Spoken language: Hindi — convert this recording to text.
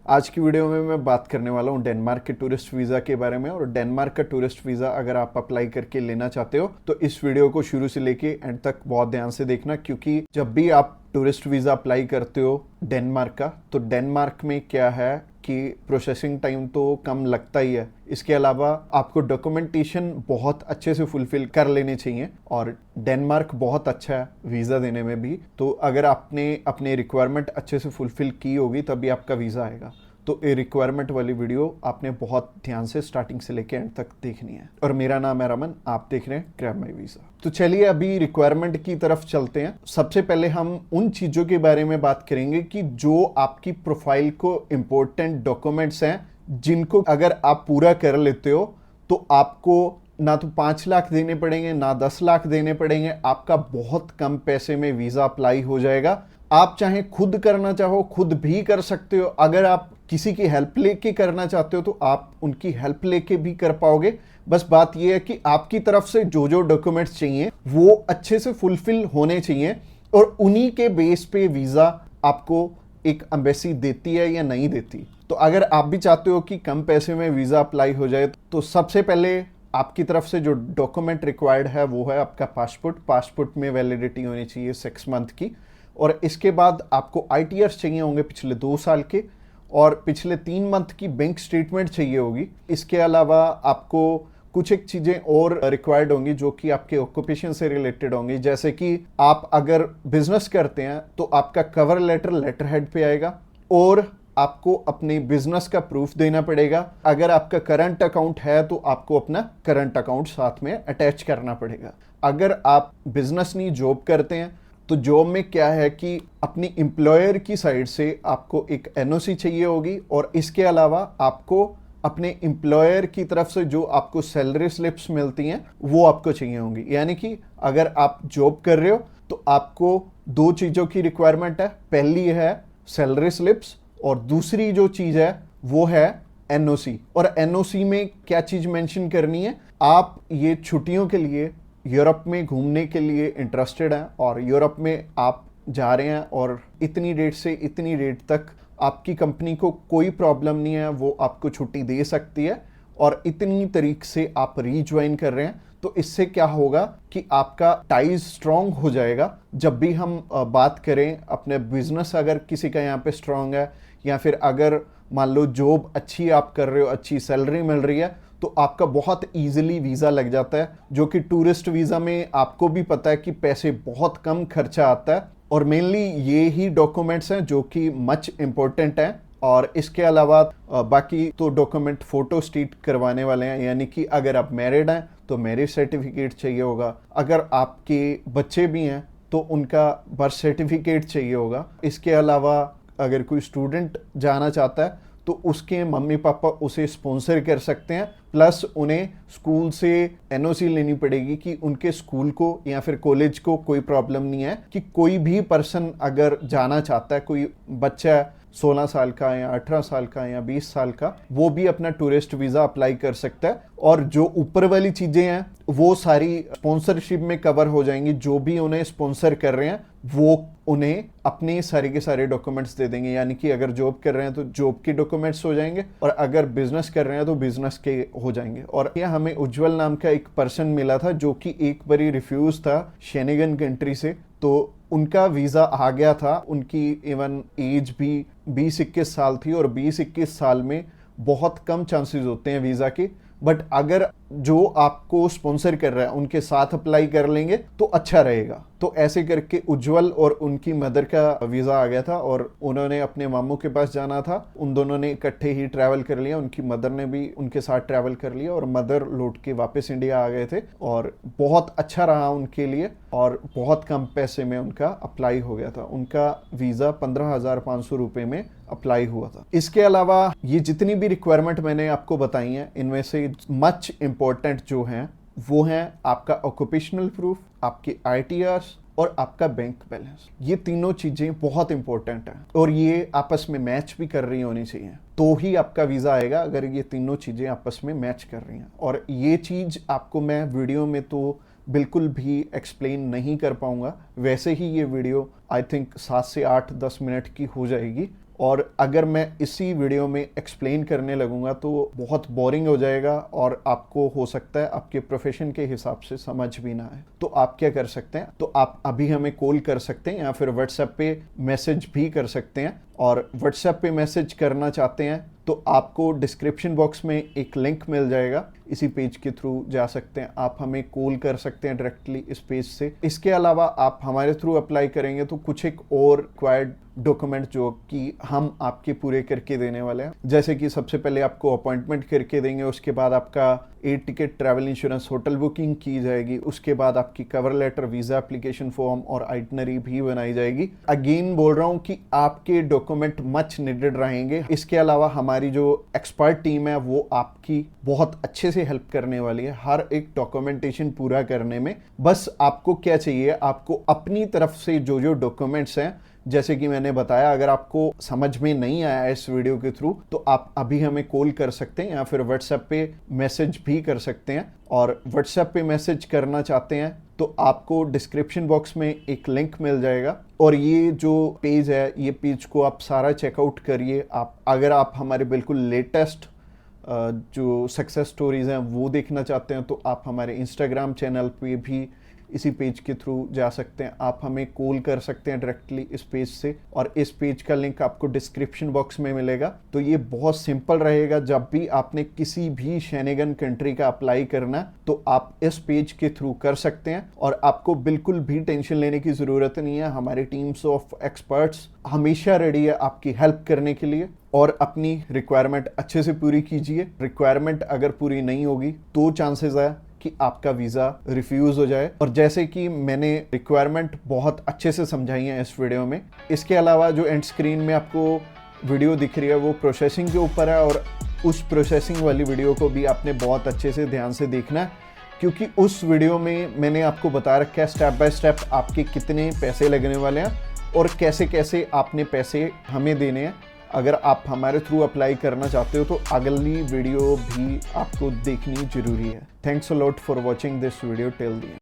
आज की वीडियो में मैं बात करने वाला हूँ डेनमार्क के टूरिस्ट वीज़ा के बारे में। और डेनमार्क का टूरिस्ट वीज़ा अगर आप अप्लाई करके लेना चाहते हो तो इस वीडियो को शुरू से लेके एंड तक बहुत ध्यान से देखना, क्योंकि जब भी आप टूरिस्ट वीज़ा अप्लाई करते हो डेनमार्क का, तो डेनमार्क में क्या है कि प्रोसेसिंग टाइम तो कम लगता ही है। इसके अलावा आपको डॉक्यूमेंटेशन बहुत अच्छे से फुलफिल कर लेने चाहिए और डेनमार्क बहुत अच्छा है वीज़ा देने में भी। तो अगर आपने अपने रिक्वायरमेंट अच्छे से फुलफिल की होगी तभी आपका वीज़ा आएगा। तो ये रिक्वायरमेंट वाली वीडियो आपने बहुत ध्यान से स्टार्टिंग से लेके एंड तक देखनी है। और मेरा नाम है रमन, आप देख रहे हैं ग्रैब माई वीज़ा। तो चलिए अभी रिक्वायरमेंट की तरफ चलते हैं। सबसे पहले हम उन चीज़ों के बारे में बात करेंगे कि जो आपकी प्रोफाइल को इम्पोर्टेंट डॉक्यूमेंट्स हैं, जिनको अगर आप पूरा कर लेते हो तो आपको ना तो 5 लाख देने पड़ेंगे ना 10 लाख देने पड़ेंगे। आपका बहुत कम पैसे में वीज़ा अप्लाई हो जाएगा। आप चाहे खुद करना चाहो खुद भी कर सकते हो। अगर आप किसी की हेल्प लेके करना चाहते हो तो आप उनकी हेल्प लेके भी कर पाओगे। बस बात यह है कि आपकी तरफ से जो जो डॉक्यूमेंट्स चाहिए वो अच्छे से फुलफिल होने चाहिए और उन्हीं के बेस पे वीज़ा आपको एक एम्बेसी देती है या नहीं देती। तो अगर आप भी चाहते हो कि कम पैसे में वीज़ा अप्लाई हो जाए तो सबसे पहले आपकी तरफ से जो डॉक्यूमेंट रिक्वायर्ड है वो है आपका पासपोर्ट। पासपोर्ट में वैलिडिटी होनी चाहिए 6 मंथ की। और इसके बाद आपको ITRs चाहिए होंगे पिछले 2 साल के, और पिछले 3 मंथ की बैंक स्टेटमेंट चाहिए होगी। इसके अलावा आपको कुछ एक चीज़ें और रिक्वायर्ड होंगी जो कि आपके ऑक्यूपेशन से रिलेटेड होंगी। जैसे कि आप अगर बिजनेस करते हैं तो आपका कवर लेटर लेटर हेड पे आएगा और आपको अपने बिजनेस का प्रूफ देना पड़ेगा। अगर आपका करंट अकाउंट है तो आपको अपना करंट अकाउंट साथ में अटैच करना पड़ेगा। अगर आप बिजनेस नहीं जॉब करते हैं तो जॉब में क्या है कि अपनी एम्प्लॉयर की साइड से आपको एक NOC चाहिए होगी, और इसके अलावा आपको अपने एम्प्लॉयर की तरफ से जो आपको सैलरी स्लिप्स मिलती हैं वो आपको चाहिए होंगी। यानी कि अगर आप जॉब कर रहे हो तो आपको 2 चीज़ों की रिक्वायरमेंट है। पहली है सैलरी स्लिप्स और दूसरी जो चीज़ है वो है NOC। और NOC में क्या चीज़ मेंशन करनी है, आप ये छुट्टियों के लिए यूरोप में घूमने के लिए इंटरेस्टेड हैं और यूरोप में आप जा रहे हैं और इतनी डेट से इतनी डेट तक आपकी कंपनी को कोई प्रॉब्लम नहीं है, वो आपको छुट्टी दे सकती है, और इतनी तारीख से आप रीज्वाइन कर रहे हैं। तो इससे क्या होगा कि आपका टाइज स्ट्रॉन्ग हो जाएगा। जब भी हम बात करें अपने बिजनेस, अगर किसी का यहाँ पे स्ट्रॉन्ग है या फिर अगर मान लो जॉब अच्छी आप कर रहे हो, अच्छी सैलरी मिल रही है, तो आपका बहुत इजीली वीज़ा लग जाता है। जो कि टूरिस्ट वीज़ा में आपको भी पता है कि पैसे बहुत कम खर्चा आता है, और मेनली ये ही डॉक्यूमेंट्स हैं जो कि मच इम्पोर्टेंट हैं। और इसके अलावा बाकी तो डॉक्यूमेंट फोटो स्टेट करवाने वाले हैं। यानी कि अगर आप मैरिड हैं तो मैरिज सर्टिफिकेट चाहिए होगा, अगर आपके बच्चे भी हैं तो उनका बर्थ सर्टिफिकेट चाहिए होगा। इसके अलावा अगर कोई स्टूडेंट जाना चाहता है तो उसके मम्मी पापा उसे स्पॉन्सर कर सकते हैं, प्लस उन्हें स्कूल से NOC लेनी पड़ेगी कि उनके स्कूल को या फिर कॉलेज को कोई प्रॉब्लम नहीं है कि कोई भी पर्सन अगर जाना चाहता है, कोई बच्चा 16 साल का या 18 साल का या 20 साल का, वो भी अपना टूरिस्ट वीज़ा अप्लाई कर सकता है। और जो ऊपर वाली चीज़ें हैं वो सारी स्पॉन्सरशिप में कवर हो जाएंगी। जो भी उन्हें स्पॉन्सर कर रहे हैं वो उन्हें अपने सारे के सारे डॉक्यूमेंट्स दे देंगे। यानी कि अगर जॉब कर रहे हैं तो जॉब के डॉक्यूमेंट्स हो जाएंगे, और अगर बिजनेस कर रहे हैं तो बिजनेस के हो जाएंगे। और यह हमें उज्जवल नाम का एक पर्सन मिला था जो कि एक बारी रिफ्यूज था शेनेगन कंट्री से, तो उनका वीज़ा आ गया था। उनकी इवन एज भी 20-21 साल थी, और 20-21 साल में बहुत कम चांसेस होते हैं वीज़ा के। बट अगर जो आपको स्पॉन्सर कर रहा है उनके साथ अप्लाई कर लेंगे तो अच्छा रहेगा। तो ऐसे करके उज्जवल और उनकी मदर का वीज़ा आ गया था, और उन्होंने अपने मामू के पास जाना था। उन दोनों ने इकट्ठे ही ट्रैवल कर लिया, उनकी मदर ने भी उनके साथ ट्रैवल कर लिया, और मदर लौट के वापस इंडिया आ गए थे। और बहुत अच्छा रहा उनके लिए, और बहुत कम पैसे में उनका अप्लाई हो गया था। उनका वीज़ा 15,500 रुपये में अप्लाई हुआ था। इसके अलावा ये जितनी भी रिक्वायरमेंट मैंने आपको बताई हैं, इनमें से मच इम्पोर्टेंट जो हैं वो हैं आपका ऑक्यूपेशनल प्रूफ, आपके ITRs और आपका बैंक बैलेंस। ये तीनों चीज़ें बहुत इंपॉर्टेंट हैं और ये आपस में मैच भी कर रही होनी चाहिए, तो ही आपका वीज़ा आएगा अगर ये तीनों चीज़ें आपस में मैच कर रही हैं। और ये चीज़ आपको मैं वीडियो में तो बिल्कुल भी एक्सप्लेन नहीं कर पाऊंगा। वैसे ही ये वीडियो आई थिंक 7 से 8-10 मिनट की हो जाएगी, और अगर मैं इसी वीडियो में एक्सप्लेन करने लगूंगा तो बहुत बोरिंग हो जाएगा और आपको हो सकता है आपके प्रोफेशन के हिसाब से समझ भी ना आए। तो आप क्या कर सकते हैं, तो आप अभी हमें कॉल कर सकते हैं या फिर व्हाट्सएप पे मैसेज भी कर सकते हैं। और व्हाट्सएप पे मैसेज करना चाहते हैं तो आपको डिस्क्रिप्शन बॉक्स में एक लिंक मिल जाएगा, इसी पेज के थ्रू जा सकते हैं। आप हमें कॉल कर सकते हैं डायरेक्टली इस पेज से। इसके अलावा आप हमारे थ्रू अप्लाई करेंगे तो कुछ एक और रिक्वायर्ड डॉक्यूमेंट जो कि हम आपके पूरे करके देने वाले हैं, जैसे कि सबसे पहले आपको अपॉइंटमेंट करके देंगे, उसके बाद आपका air ticket, travel insurance, hotel booking की जाएगी, उसके बाद आपकी cover letter, visa application form और आइटनरी भी बनाई जाएगी। अगेन बोल रहा हूँ कि आपके डॉक्यूमेंट मच नीडेड रहेंगे। इसके अलावा हमारी जो एक्सपर्ट टीम है वो आपकी बहुत अच्छे से हेल्प करने वाली है हर एक डॉक्यूमेंटेशन पूरा करने में। बस आपको क्या चाहिए, आपको अपनी तरफ से जो जो डॉक्यूमेंट्स हैं, जैसे कि मैंने बताया, अगर आपको समझ में नहीं आया इस वीडियो के थ्रू तो आप अभी हमें कॉल कर सकते हैं या फिर व्हाट्सएप पे मैसेज भी कर सकते हैं। और व्हाट्सएप पे मैसेज करना चाहते हैं तो आपको डिस्क्रिप्शन बॉक्स में एक लिंक मिल जाएगा और ये जो पेज है, ये पेज को आप सारा चेकआउट करिए। आप अगर आप हमारे बिल्कुल लेटेस्ट जो सक्सेस स्टोरीज हैं वो देखना चाहते हैं तो आप हमारे इंस्टाग्राम चैनल पे भी इसी पेज के थ्रू जा सकते हैं। आप हमें कॉल कर सकते हैं डायरेक्टली इस पेज से और इस पेज का लिंक आपको डिस्क्रिप्शन बॉक्स में मिलेगा। तो ये बहुत सिंपल रहेगा। जब भी आपने किसी भी शेनेगन कंट्री का अप्लाई करना है तो आप इस पेज के थ्रू कर सकते हैं और आपको बिल्कुल भी टेंशन लेने की ज़रूरत नहीं है। हमारी टीम्स ऑफ एक्सपर्ट्स हमेशा रेडी है आपकी हेल्प करने के लिए। और अपनी रिक्वायरमेंट अच्छे से पूरी कीजिए। रिक्वायरमेंट अगर पूरी नहीं होगी तो चांसेस है कि आपका वीज़ा रिफ्यूज़ हो जाए। और जैसे कि मैंने रिक्वायरमेंट बहुत अच्छे से समझाई है इस वीडियो में। इसके अलावा जो एंड स्क्रीन में आपको वीडियो दिख रही है वो प्रोसेसिंग के ऊपर है और उस प्रोसेसिंग वाली वीडियो को भी आपने बहुत अच्छे से ध्यान से देखना है, क्योंकि उस वीडियो में मैंने आपको बता रखा है स्टेप बाय स्टेप आपके कितने पैसे लगने वाले हैं और कैसे कैसे आपने पैसे हमें देने हैं। अगर आप हमारे थ्रू अप्लाई करना चाहते हो तो अगली वीडियो भी आपको देखनी जरूरी है। Thanks a lot for watching this video till the end.